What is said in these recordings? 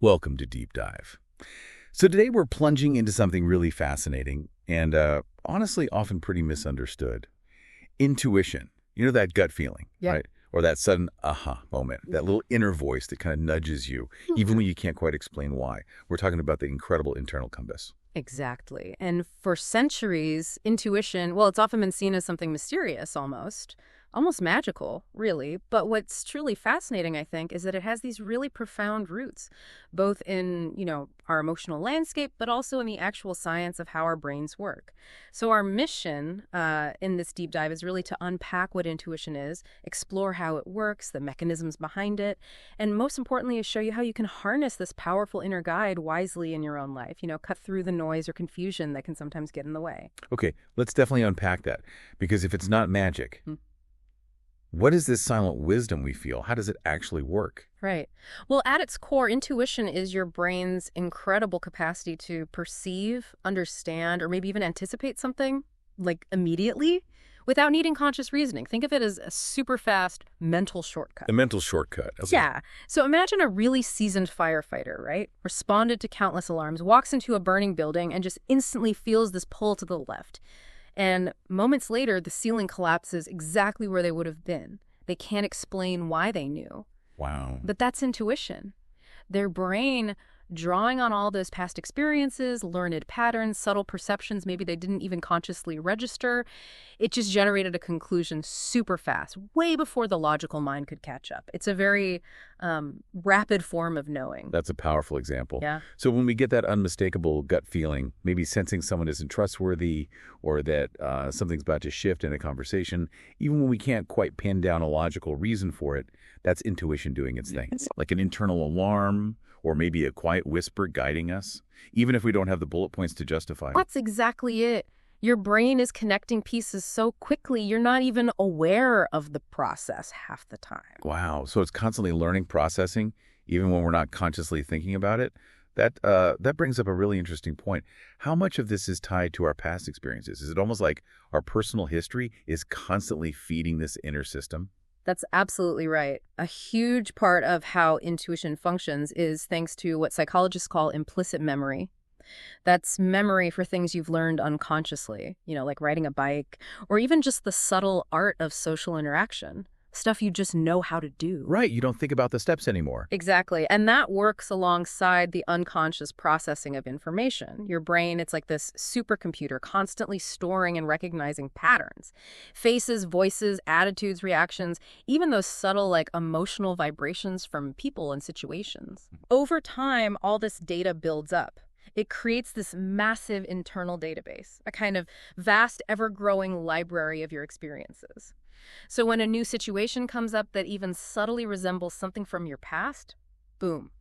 Welcome to Deep Dive. So today we're plunging into something really fascinating and honestly often pretty misunderstood. Intuition. You know, that gut feeling, Yeah. right? Or that sudden aha moment, that little inner voice that kind of nudges you, even when you can't quite explain why. We're talking about the incredible internal compass. Exactly. And for centuries, intuition, well, it's often been seen as something mysterious almost magical, really. But what's truly fascinating, I think, is that it has these really profound roots, both in, our emotional landscape, but also in the actual science of how our brains work. So our mission in this deep dive is really to unpack what intuition is, explore how it works, the mechanisms behind it, and most importantly, is show you how you can harness this powerful inner guide wisely in your own life, cut through the noise or confusion that can sometimes get in the way. Okay, let's definitely unpack that, because if it's not magic, what is this silent wisdom we feel? How does it actually work? Right. Well, at its core, intuition is your brain's incredible capacity to perceive, understand, or maybe even anticipate something, like immediately, without needing conscious reasoning. Think of it as a super fast mental shortcut. A mental shortcut. Okay. Yeah. So imagine a really seasoned firefighter, right? Responded to countless alarms, walks into a burning building, and just instantly feels this pull to the left. And moments later, the ceiling collapses exactly where they would have been. They can't explain why they knew. Wow. But that's intuition. Their brain, drawing on all those past experiences, learned patterns, subtle perceptions, maybe they didn't even consciously register, it just generated a conclusion super fast, way before the logical mind could catch up. It's a very rapid form of knowing. That's a powerful example. Yeah. So when we get that unmistakable gut feeling, maybe sensing someone isn't trustworthy or that something's about to shift in a conversation, even when we can't quite pin down a logical reason for it, that's intuition doing its thing. Like an internal alarm or maybe a quiet whisper guiding us, even if we don't have the bullet points to justify it. That's exactly it. Your brain is connecting pieces so quickly, you're not even aware of the process half the time. Wow. So it's constantly learning, processing, even when we're not consciously thinking about it. That brings up a really interesting point. How much of this is tied to our past experiences? Is it almost like our personal history is constantly feeding this inner system? That's absolutely right. A huge part of how intuition functions is thanks to what psychologists call implicit memory. That's memory for things you've learned unconsciously, like riding a bike, or even just the subtle art of social interaction, stuff you just know how to do. Right. You don't think about the steps anymore. Exactly. And that works alongside the unconscious processing of information. Your brain, it's like this supercomputer constantly storing and recognizing patterns. Faces, voices, attitudes, reactions, even those subtle, emotional vibrations from people and situations. Over time, all this data builds up. It creates this massive internal database, a kind of vast, ever-growing library of your experiences. So when a new situation comes up that even subtly resembles something from your past, boom,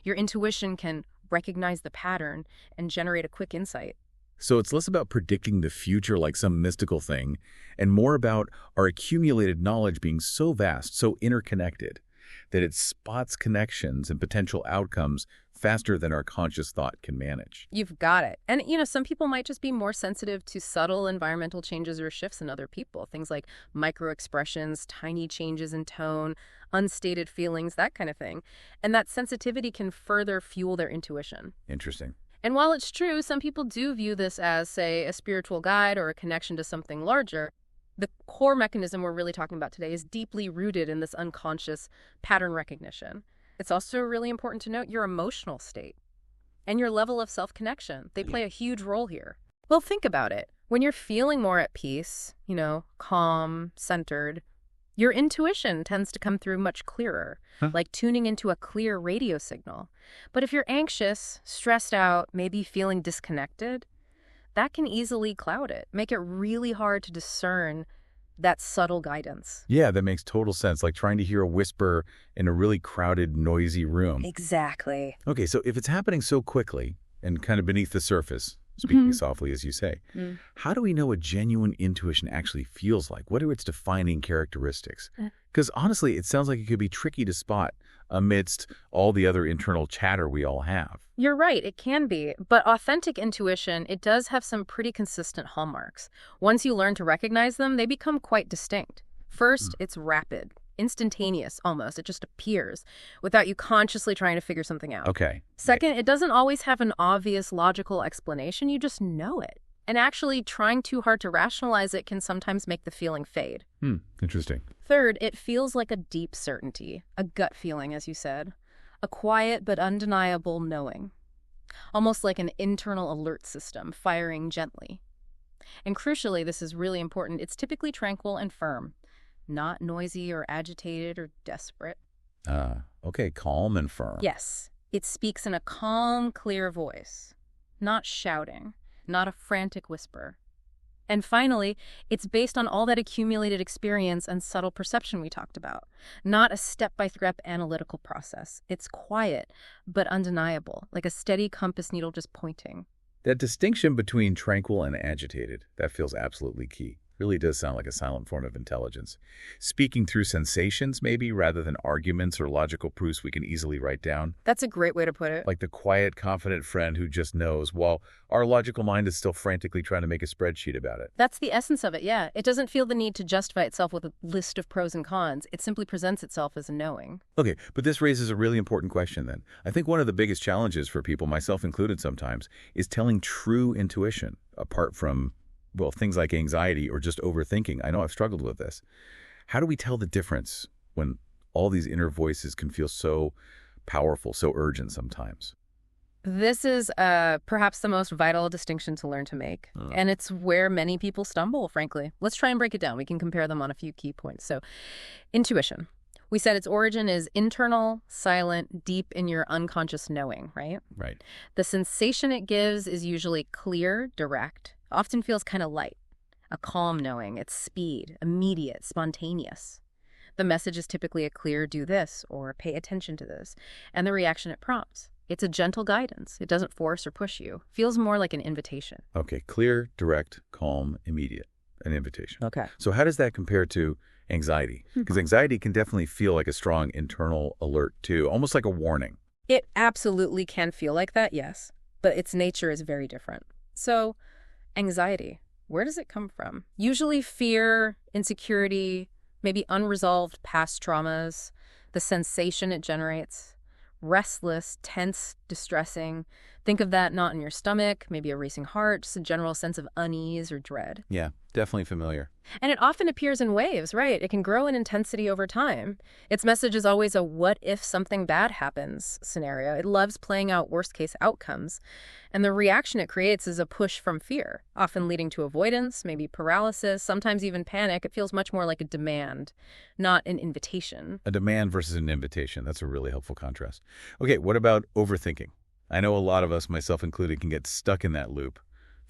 your intuition can recognize the pattern and generate a quick insight. So it's less about predicting the future like some mystical thing, and more about our accumulated knowledge being so vast, so interconnected, that it spots connections and potential outcomes faster than our conscious thought can manage. You've got it. And, some people might just be more sensitive to subtle environmental changes or shifts than other people. Things like microexpressions, tiny changes in tone, unstated feelings, that kind of thing. And that sensitivity can further fuel their intuition. Interesting. And while it's true, some people do view this as, say, a spiritual guide or a connection to something larger, the core mechanism we're really talking about today is deeply rooted in this unconscious pattern recognition. It's also really important to note your emotional state and your level of self-connection. They play a huge role here. Well, think about it. When you're feeling more at peace, calm, centered, your intuition tends to come through much clearer, like tuning into a clear radio signal. But if you're anxious, stressed out, maybe feeling disconnected, that can easily cloud it, make it really hard to discern that subtle guidance. Yeah, that makes total sense, like trying to hear a whisper in a really crowded, noisy room. Exactly. Okay, so if it's happening so quickly and kind of beneath the surface, speaking softly as you say, how do we know what genuine intuition actually feels like? What are its defining characteristics? Because honestly, it sounds like it could be tricky to spot amidst all the other internal chatter we all have. You're right, it can be. But authentic intuition, it does have some pretty consistent hallmarks. Once you learn to recognize them, they become quite distinct. First, it's rapid. instantaneous almost. It just appears without you consciously trying to figure something out. Okay. Second, it doesn't always have an obvious logical explanation. You just know it. And actually, trying too hard to rationalize it can sometimes make the feeling fade. Interesting. Third, it feels like a deep certainty, a gut feeling, as you said, a quiet but undeniable knowing, almost like an internal alert system firing gently. And crucially, this is really important, it's typically tranquil and firm, not noisy or agitated or desperate. Okay, calm and firm. Yes, it speaks in a calm, clear voice, not shouting, not a frantic whisper. And finally, it's based on all that accumulated experience and subtle perception we talked about, not a step-by-step analytical process. It's quiet, but undeniable, like a steady compass needle just pointing. That distinction between tranquil and agitated, that feels absolutely key. Really does sound like a silent form of intelligence. Speaking through sensations, maybe, rather than arguments or logical proofs we can easily write down. That's a great way to put it. Like the quiet, confident friend who just knows, while our logical mind is still frantically trying to make a spreadsheet about it. That's the essence of it, yeah. It doesn't feel the need to justify itself with a list of pros and cons. It simply presents itself as a knowing. Okay, but this raises a really important question then. I think one of the biggest challenges for people, myself included sometimes, is telling true intuition, apart from, well, things like anxiety or just overthinking. I know I've struggled with this. How do we tell the difference when all these inner voices can feel so powerful, so urgent sometimes? This is perhaps the most vital distinction to learn to make. And it's where many people stumble, frankly. Let's try and break it down. We can compare them on a few key points. So, intuition. We said its origin is internal, silent, deep in your unconscious knowing, right? Right. The sensation it gives is usually clear, direct, often feels kind of light. A calm knowing, it's speed, immediate, spontaneous. The message is typically a clear do this or pay attention to this, and the reaction it prompts. It's a gentle guidance. It doesn't force or push you. Feels more like an invitation. Okay, clear, direct, calm, immediate, an invitation. Okay. So how does that compare to anxiety? Because anxiety can definitely feel like a strong internal alert too, almost like a warning. It absolutely can feel like that, yes, but its nature is very different. So, anxiety, where does it come from? Usually fear, insecurity, maybe unresolved past traumas, the sensation it generates, restless, tense, distressing. Think of that knot in your stomach, maybe a racing heart, just a general sense of unease or dread. Yeah, definitely familiar. And it often appears in waves, right? It can grow in intensity over time. Its message is always a what if something bad happens scenario. It loves playing out worst case outcomes. And the reaction it creates is a push from fear, often leading to avoidance, maybe paralysis, sometimes even panic. It feels much more like a demand, not an invitation. A demand versus an invitation. That's a really helpful contrast. Okay, what about overthinking? I know a lot of us, myself included, can get stuck in that loop.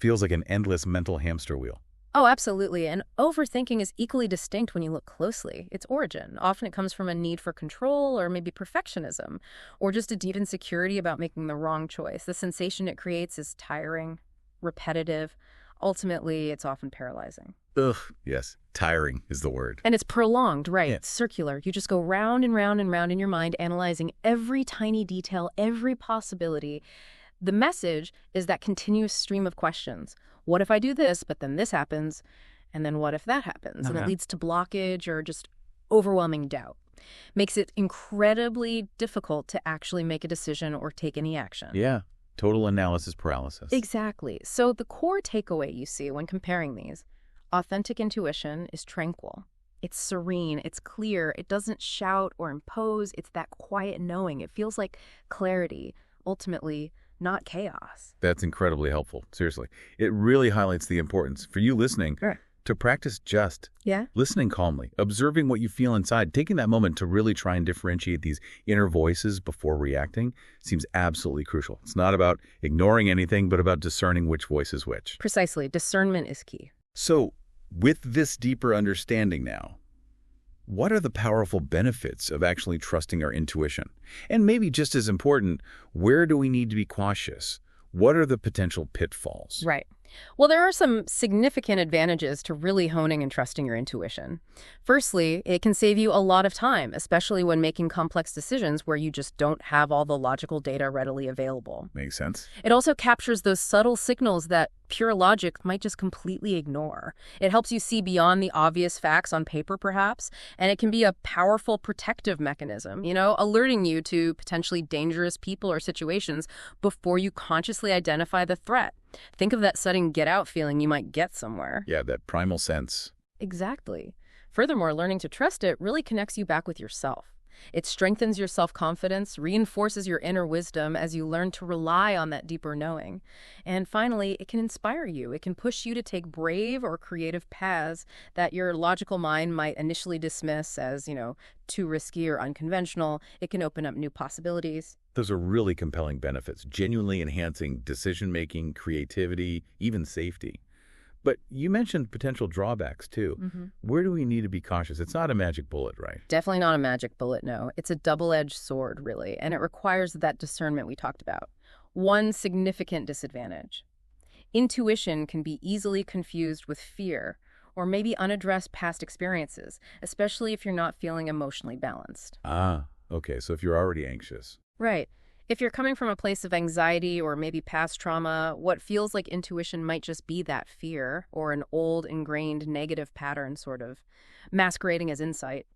Feels like an endless mental hamster wheel. Oh, absolutely. And overthinking is equally distinct when you look closely. Its origin. Often it comes from a need for control or maybe perfectionism, or just a deep insecurity about making the wrong choice. The sensation it creates is tiring, repetitive. Ultimately, it's often paralyzing. Ugh, yes. Tiring is the word. And it's prolonged, right? Yeah. It's circular. You just go round and round and round in your mind, analyzing every tiny detail, every possibility. The message is that continuous stream of questions. What if I do this, but then this happens? And then what if that happens? And it leads to blockage or just overwhelming doubt. Makes it incredibly difficult to actually make a decision or take any action. Yeah. Total analysis paralysis. Exactly. So the core takeaway you see when comparing these, authentic intuition is tranquil. It's serene. It's clear. It doesn't shout or impose. It's that quiet knowing. It feels like clarity, ultimately, not chaos. That's incredibly helpful. Seriously. It really highlights the importance for you listening to practice just listening calmly, observing what you feel inside, taking that moment to really try and differentiate these inner voices before reacting seems absolutely crucial. It's not about ignoring anything, but about discerning which voice is which. Precisely. Discernment is key. So, with this deeper understanding now, what are the powerful benefits of actually trusting our intuition? And maybe just as important, where do we need to be cautious? What are the potential pitfalls? Right. Well, there are some significant advantages to really honing and trusting your intuition. Firstly, it can save you a lot of time, especially when making complex decisions where you just don't have all the logical data readily available. Makes sense. It also captures those subtle signals that pure logic might just completely ignore. It helps you see beyond the obvious facts on paper, perhaps, and it can be a powerful protective mechanism, alerting you to potentially dangerous people or situations before you consciously identify the threat. Think of that sudden get-out feeling you might get somewhere. Yeah, that primal sense. Exactly. Furthermore, learning to trust it really connects you back with yourself. It strengthens your self-confidence, reinforces your inner wisdom as you learn to rely on that deeper knowing. And finally, it can inspire you. It can push you to take brave or creative paths that your logical mind might initially dismiss as, too risky or unconventional. It can open up new possibilities. Those are really compelling benefits, genuinely enhancing decision-making, creativity, even safety. But you mentioned potential drawbacks, too. Where do we need to be cautious? It's not a magic bullet, right? Definitely not a magic bullet, no. It's a double-edged sword, really, and it requires that discernment we talked about. One significant disadvantage. Intuition can be easily confused with fear or maybe unaddressed past experiences, especially if you're not feeling emotionally balanced. Ah, okay, so if you're already anxious. Right. If you're coming from a place of anxiety or maybe past trauma, what feels like intuition might just be that fear or an old ingrained negative pattern sort of masquerading as insight.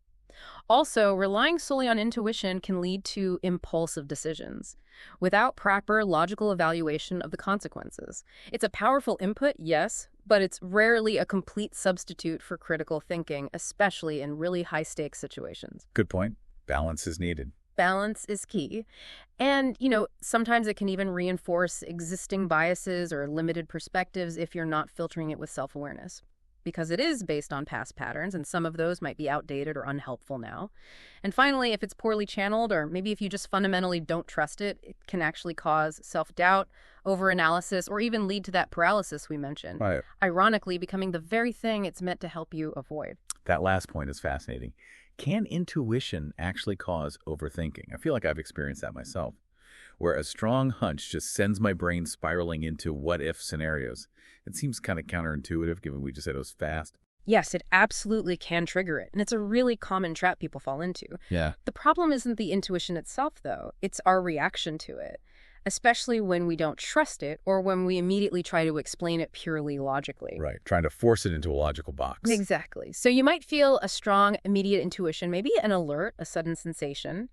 Also, relying solely on intuition can lead to impulsive decisions without proper logical evaluation of the consequences. It's a powerful input, yes, but it's rarely a complete substitute for critical thinking, especially in really high-stakes situations. Good point. Balance is needed. Balance is key. And, sometimes it can even reinforce existing biases or limited perspectives if you're not filtering it with self-awareness. Because it is based on past patterns, and some of those might be outdated or unhelpful now. And finally, if it's poorly channeled, or maybe if you just fundamentally don't trust it, it can actually cause self-doubt, overanalysis, or even lead to that paralysis we mentioned. Right. Ironically, becoming the very thing it's meant to help you avoid. That last point is fascinating. Can intuition actually cause overthinking? I feel like I've experienced that myself, where a strong hunch just sends my brain spiraling into what-if scenarios. It seems kind of counterintuitive, given we just said it was fast. Yes, it absolutely can trigger it, and it's a really common trap people fall into. Yeah. The problem isn't the intuition itself, though. It's our reaction to it, especially when we don't trust it or when we immediately try to explain it purely logically. Right, trying to force it into a logical box. Exactly. So you might feel a strong, immediate intuition, maybe an alert, a sudden sensation,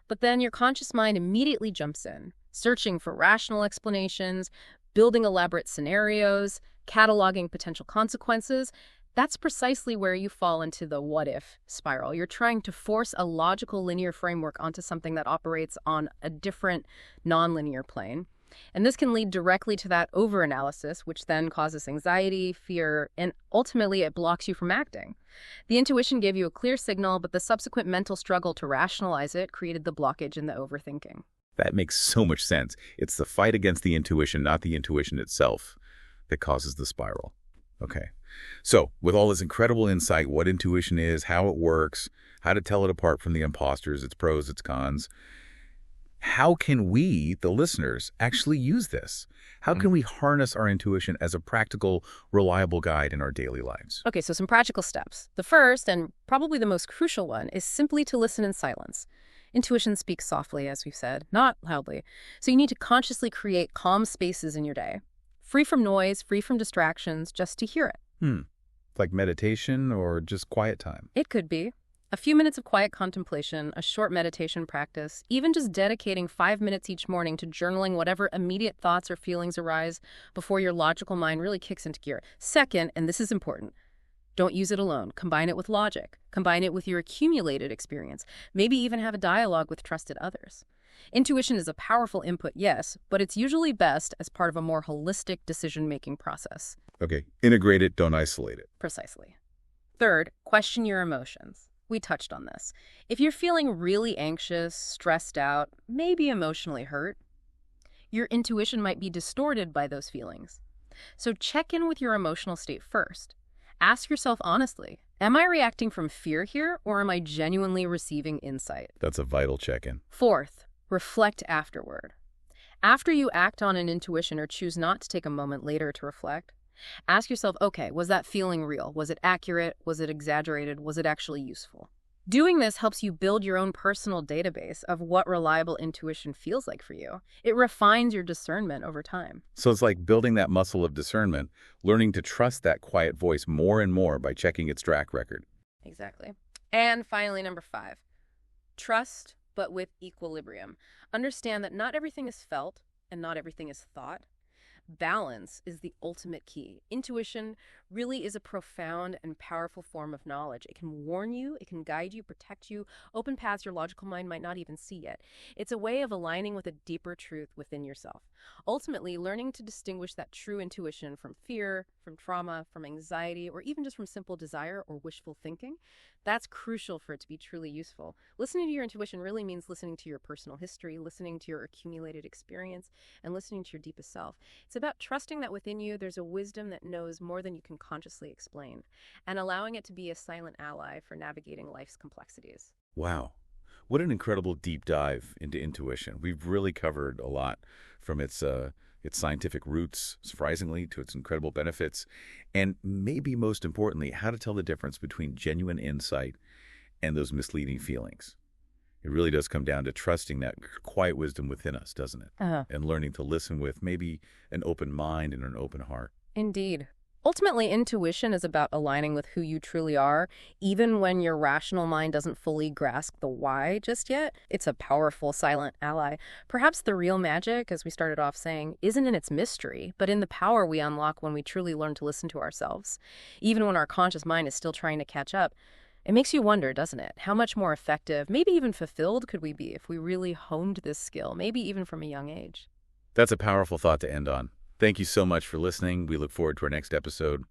but then your conscious mind immediately jumps in, searching for rational explanations, building elaborate scenarios, cataloging potential consequences. That's precisely where you fall into the what-if spiral. You're trying to force a logical linear framework onto something that operates on a different nonlinear plane. And this can lead directly to that overanalysis, which then causes anxiety, fear, and ultimately it blocks you from acting. The intuition gave you a clear signal, but the subsequent mental struggle to rationalize it created the blockage in the overthinking. That makes so much sense. It's the fight against the intuition, not the intuition itself, that causes the spiral. Okay. So, with all this incredible insight, what intuition is, how it works, how to tell it apart from the imposters, its pros, its cons, how can we, the listeners, actually use this? How can we harness our intuition as a practical, reliable guide in our daily lives? Okay, so some practical steps. The first, and probably the most crucial one, is simply to listen in silence. Intuition speaks softly, as we've said, not loudly. So you need to consciously create calm spaces in your day. Free from noise, free from distractions, just to hear it. Like meditation or just quiet time? It could be. A few minutes of quiet contemplation, a short meditation practice, even just dedicating 5 minutes each morning to journaling whatever immediate thoughts or feelings arise before your logical mind really kicks into gear. Second, and this is important, don't use it alone. Combine it with logic. Combine it with your accumulated experience. Maybe even have a dialogue with trusted others. Intuition is a powerful input, yes, but it's usually best as part of a more holistic decision-making process. Okay, integrate it, don't isolate it. Precisely. Third, question your emotions. We touched on this. If you're feeling really anxious, stressed out, maybe emotionally hurt, your intuition might be distorted by those feelings. So check in with your emotional state first. Ask yourself honestly, am I reacting from fear here, or am I genuinely receiving insight? That's a vital check-in. Fourth, reflect afterward. After you act on an intuition or choose not to take a moment later to reflect, ask yourself, okay, was that feeling real? Was it accurate? Was it exaggerated? Was it actually useful? Doing this helps you build your own personal database of what reliable intuition feels like for you. It refines your discernment over time. So it's like building that muscle of discernment, learning to trust that quiet voice more and more by checking its track record. Exactly. And finally, number 5, trust, but with equilibrium. Understand that not everything is felt and not everything is thought. Balance is the ultimate key. Intuition really is a profound and powerful form of knowledge. It can warn you, it can guide you, protect you, open paths your logical mind might not even see yet. It's a way of aligning with a deeper truth within yourself. Ultimately, learning to distinguish that true intuition from fear, from trauma, from anxiety, or even just from simple desire or wishful thinking, that's crucial for it to be truly useful. Listening to your intuition really means listening to your personal history, listening to your accumulated experience, and listening to your deepest self. It's about trusting that within you there's a wisdom that knows more than you can consciously explain, and allowing it to be a silent ally for navigating life's complexities. Wow. What an incredible deep dive into intuition. We've really covered a lot, from its scientific roots, surprisingly, to its incredible benefits, and maybe most importantly, how to tell the difference between genuine insight and those misleading feelings. It really does come down to trusting that quiet wisdom within us, doesn't it? And learning to listen with maybe an open mind and an open heart. Indeed. Ultimately, intuition is about aligning with who you truly are, even when your rational mind doesn't fully grasp the why just yet. It's a powerful, silent ally. Perhaps the real magic, as we started off saying, isn't in its mystery, but in the power we unlock when we truly learn to listen to ourselves. Even when our conscious mind is still trying to catch up, it makes you wonder, doesn't it? How much more effective, maybe even fulfilled could we be if we really honed this skill, maybe even from a young age? That's a powerful thought to end on. Thank you so much for listening. We look forward to our next episode.